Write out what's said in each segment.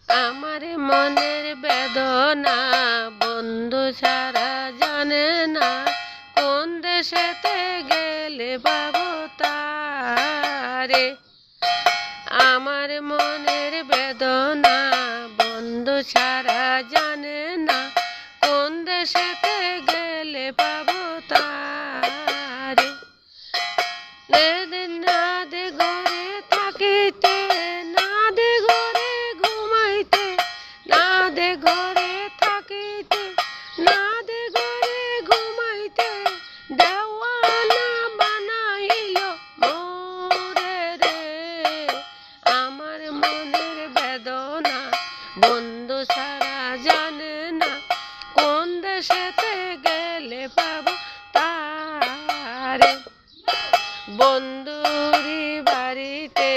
আমার মনের বেদনা বন্ধু ছাড়া জানে না, কোন দেশেতে গেলে পাবো তারে। আমার মনের বেদনা বন্ধু ছাড়া জানে না, কোন দেশেতে গেলে পাবো তারে। না দে ঘরে থাকিতে, না দে ঘরে ঘুমাইতে, না দে ঘরে থাকিতে, না দে ঘরে ঘুমাইতে, দেওয়ানা বানাইল মোরে রে। আমার মনের বেদনা বন্ধু ছাড়া জানে না, কোন দেশেতে গেলে পাবো তারে। বন্ধুরি বাড়িতে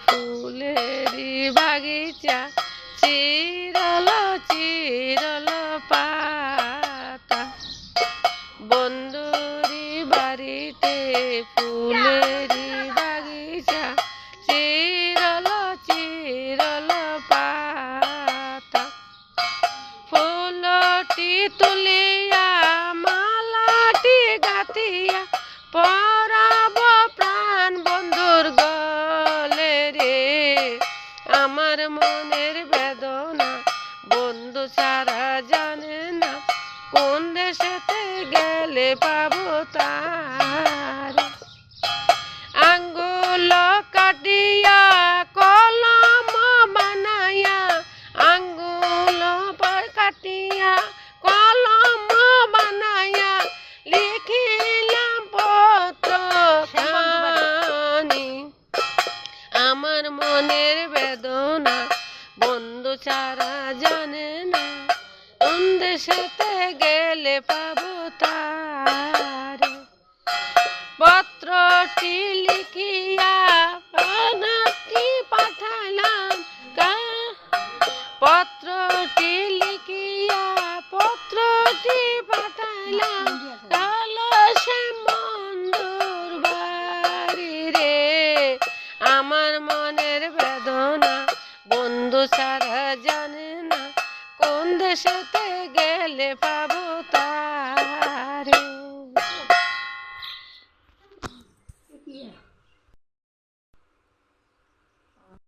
ফুলেরি বাগিচা, চিরল চিরল পাতা। বন্ধুরি বাড়িতে ফুলেরি বাগিচা, চিরল চিরল পাতা। ফুলটি তুলিয়া মালাটি গাতিয়া, পরাব প্রাণ বন্ধুর গলে রে। আমার মনের বেদনা বন্ধু ছাড়া জানে না, কোন দেশেতে গেলে পাবো তার। আঙ্গুল কাটিয়া কলম বানাইয়া, আঙ্গুল কাটিয়া কলম বানাইয়া, লিখিলাম পত্র খানি। আমার মনের বেদনা বন্ধু ছাড়া জানে না, কোন দেশেতে গেলে পাবো তার। পত্রটি লিখিয়া পানাটি পাঠাইলাম, পত্রটি লিখিয়া পত্রটি পাঠাইলাম, সে বন্ধুর বাড়ি রে। আমার মনের বেদনা বন্ধু ছাড়া জানে না, কোন দেশেতে গেলে পাবো তা।